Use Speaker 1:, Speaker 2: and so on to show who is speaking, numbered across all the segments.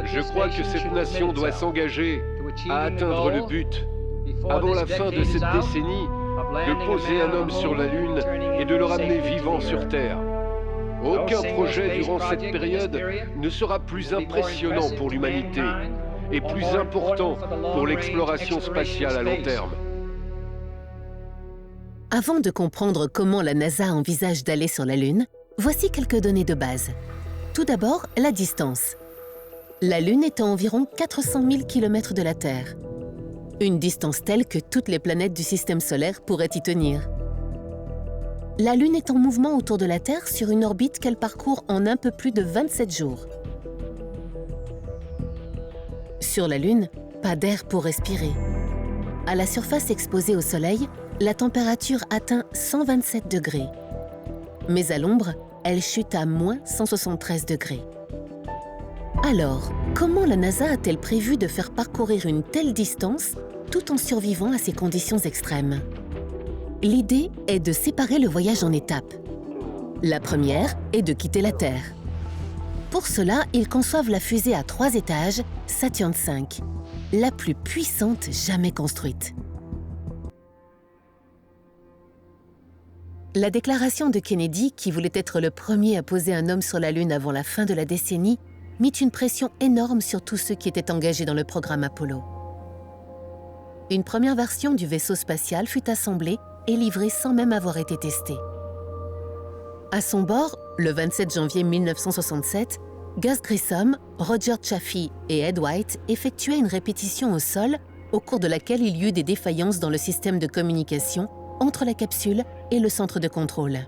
Speaker 1: Je crois que cette nation doit s'engager à atteindre le but, avant la fin de cette décennie, de poser un homme sur la Lune et de le ramener vivant sur Terre. Aucun projet durant cette période ne sera plus impressionnant pour l'humanité et plus important pour l'exploration spatiale à long terme.
Speaker 2: Avant de comprendre comment la NASA envisage d'aller sur la Lune, voici quelques données de base. Tout d'abord, la distance. La Lune est à environ 400 000 km de la Terre. Une distance telle que toutes les planètes du système solaire pourraient y tenir. La Lune est en mouvement autour de la Terre sur une orbite qu'elle parcourt en un peu plus de 27 jours. Sur la Lune, pas d'air pour respirer. À la surface exposée au Soleil, la température atteint 127 degrés. Mais à l'ombre, elle chute à moins 173 degrés. Alors, comment la NASA a-t-elle prévu de faire parcourir une telle distance tout en survivant à ces conditions extrêmes? L'idée est de séparer le voyage en étapes. La première est de quitter la Terre. Pour cela, ils conçoivent la fusée à 3 étages, Saturn V, la plus puissante jamais construite. La déclaration de Kennedy, qui voulait être le premier à poser un homme sur la Lune avant la fin de la décennie, mit une pression énorme sur tous ceux qui étaient engagés dans le programme Apollo. Une première version du vaisseau spatial fut assemblée et livrée sans même avoir été testée. À son bord, le 27 janvier 1967, Gus Grissom, Roger Chaffee et Ed White effectuaient une répétition au sol au cours de laquelle il y eut des défaillances dans le système de communication entre la capsule et le centre de contrôle.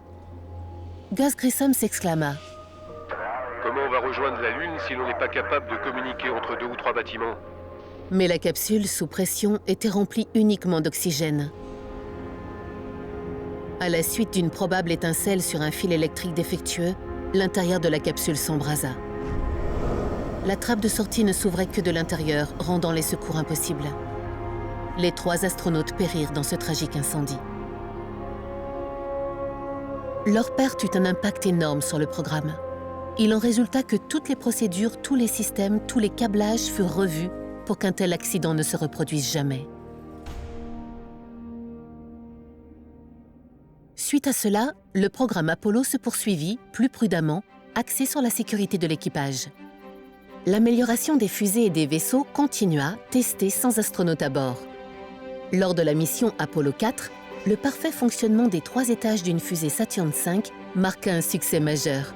Speaker 2: Gus Grissom s'exclama «
Speaker 1: Comment on va rejoindre la Lune si l'on n'est pas capable de communiquer entre 2 ou 3 bâtiments ?»
Speaker 2: Mais la capsule, sous pression, était remplie uniquement d'oxygène. À la suite d'une probable étincelle sur un fil électrique défectueux, l'intérieur de la capsule s'embrasa. La trappe de sortie ne s'ouvrait que de l'intérieur, rendant les secours impossibles. Les 3 astronautes périrent dans ce tragique incendie. Leur perte eut un impact énorme sur le programme. Il en résulta que toutes les procédures, tous les systèmes, tous les câblages furent revus pour qu'un tel accident ne se reproduise jamais. Suite à cela, le programme Apollo se poursuivit, plus prudemment, axé sur la sécurité de l'équipage. L'amélioration des fusées et des vaisseaux continua, testée sans astronautes à bord. Lors de la mission Apollo 4, le parfait fonctionnement des 3 étages d'une fusée Saturn V marqua un succès majeur.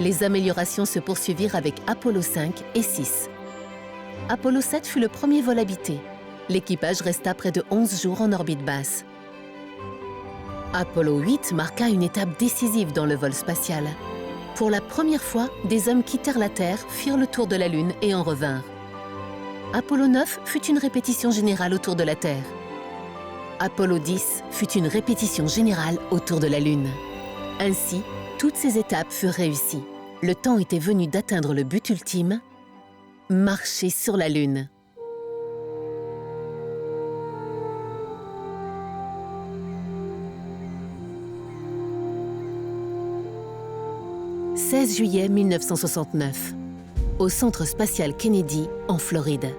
Speaker 2: Les améliorations se poursuivirent avec Apollo 5 et 6. Apollo 7 fut le premier vol habité. L'équipage resta près de 11 jours en orbite basse. Apollo 8 marqua une étape décisive dans le vol spatial. Pour la première fois, des hommes quittèrent la Terre, firent le tour de la Lune et en revinrent. Apollo 9 fut une répétition générale autour de la Terre. Apollo 10 fut une répétition générale autour de la Lune. Ainsi, toutes ces étapes furent réussies. Le temps était venu d'atteindre le but ultime, marcher sur la Lune. « 16 juillet 1969, au Centre spatial Kennedy, en Floride.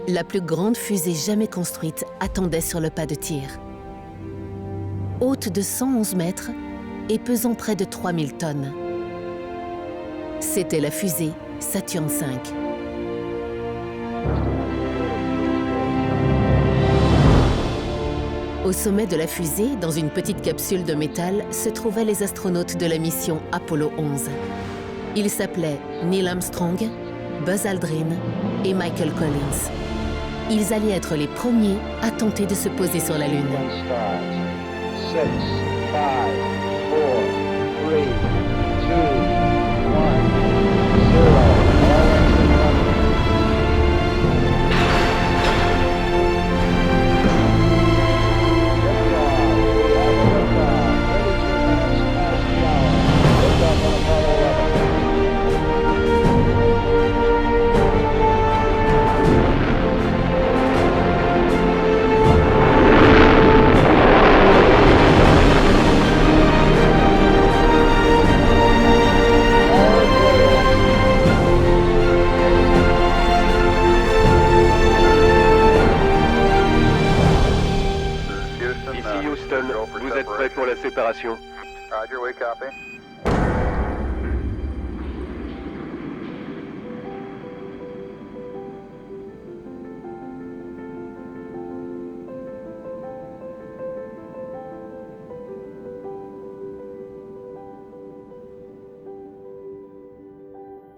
Speaker 2: La plus grande fusée jamais construite attendait sur le pas de tir. Haute de 111 mètres et pesant près de 3000 tonnes. C'était la fusée Saturn V. Au sommet de la fusée, dans une petite capsule de métal, se trouvaient les astronautes de la mission Apollo 11. Ils s'appelaient Neil Armstrong, Buzz Aldrin et Michael Collins. Ils allaient être les premiers à tenter de se poser sur la Lune.
Speaker 3: 6, 5, 4, 3, 2, 1, 0. We copy.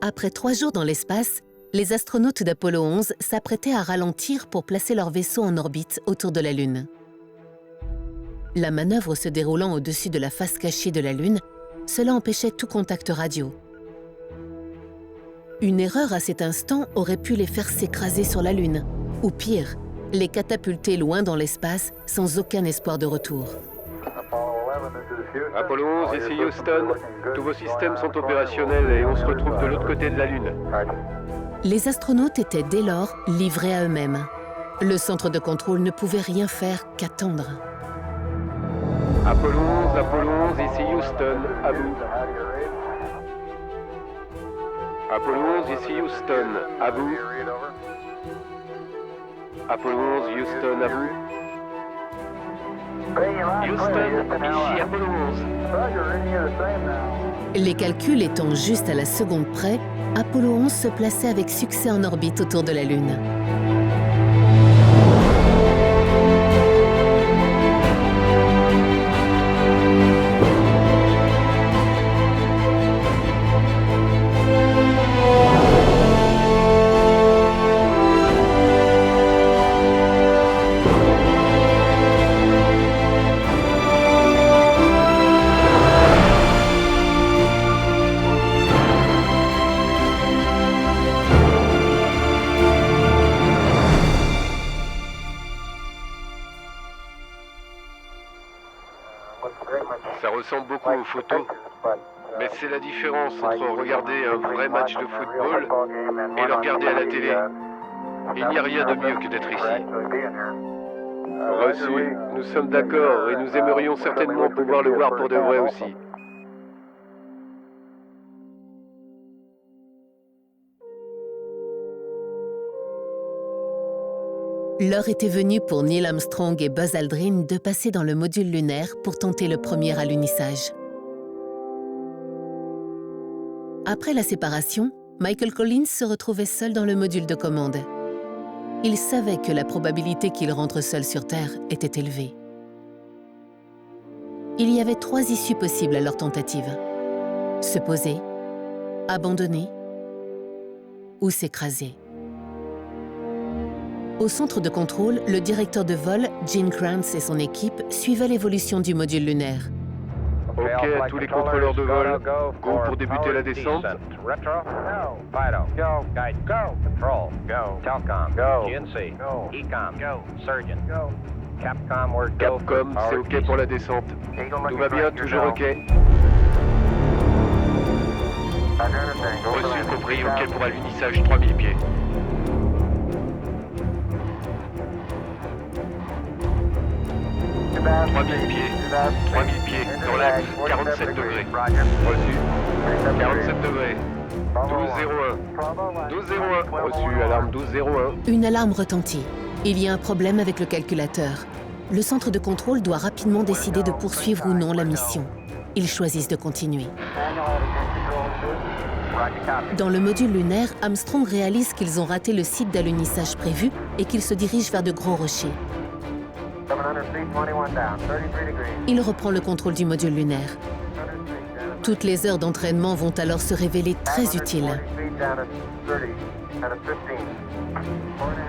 Speaker 2: Après 3 jours dans l'espace, les astronautes d'Apollo 11 s'apprêtaient à ralentir pour placer leur vaisseau en orbite autour de la Lune. La manœuvre se déroulant au-dessus de la face cachée de la Lune, cela empêchait tout contact radio. Une erreur à cet instant aurait pu les faire s'écraser sur la Lune, ou pire, les catapulter loin dans l'espace sans aucun espoir de retour.
Speaker 1: Apollo 11, ici Houston. Tous vos systèmes sont opérationnels et on se retrouve de l'autre côté de la Lune.
Speaker 2: Les astronautes étaient dès lors livrés à eux-mêmes. Le centre de contrôle ne pouvait rien faire qu'attendre.
Speaker 1: Apollo 11, ici Houston, à vous. Apollo 11, ici Houston, à vous. Apollo 11, Houston, à vous. Houston, ici Apollo 11.
Speaker 2: Les calculs étant juste à la seconde près, Apollo 11 se plaçait avec succès en orbite autour de la Lune.
Speaker 1: Ça ressemble beaucoup aux photos, mais c'est la différence entre regarder un vrai match de football et le regarder à la télé. Il n'y a rien de mieux que d'être ici. Reçu, nous sommes d'accord et nous aimerions certainement pouvoir le voir pour de vrai aussi.
Speaker 2: L'heure était venue pour Neil Armstrong et Buzz Aldrin de passer dans le module lunaire pour tenter le premier alunissage. Après la séparation, Michael Collins se retrouvait seul dans le module de commande. Il savait que la probabilité qu'il rentre seul sur Terre était élevée. Il y avait 3 issues possibles à leur tentative. Se poser, abandonner ou s'écraser. Au centre de contrôle, le directeur de vol, Gene Kranz et son équipe suivaient l'évolution du module lunaire.
Speaker 1: Ok à tous les contrôleurs de vol, go pour débuter la descente. Capcom, c'est ok pour la descente. Tout va bien, toujours ok. Reçu, compris, ok pour alunissage 3000 pieds. 3000 pieds, dans l'axe, 47 degrés. Reçu, 47 degrés. 1201. 1201. Reçu, alarme 1201.
Speaker 2: Une alarme retentit. Il y a un problème avec le calculateur. Le centre de contrôle doit rapidement décider de poursuivre ou non la mission. Ils choisissent de continuer. Dans le module lunaire, Armstrong réalise qu'ils ont raté le site d'alunissage prévu et qu'ils se dirigent vers de gros rochers. Il reprend le contrôle du module lunaire. Toutes les heures d'entraînement vont alors se révéler très utiles.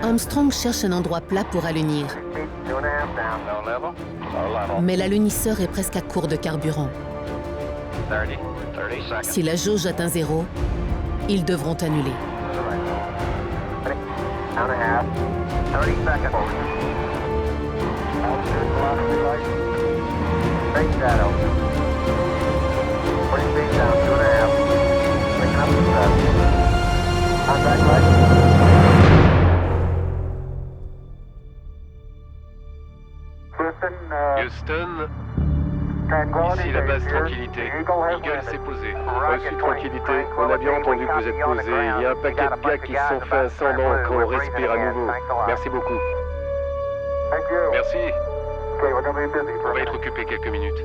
Speaker 2: Armstrong cherche un endroit plat pour alunir. Mais l'alunisseur est presque à court de carburant. Si la jauge atteint 0, ils devront annuler.
Speaker 1: Houston, ici la base Tranquillité. Eagle s'est posé. Reçu Tranquillité, on a bien entendu que vous êtes posé. Il y a un paquet de gars qui se sont fait un sang quand on respire à nouveau. Merci beaucoup. Merci. On va être occupé quelques minutes.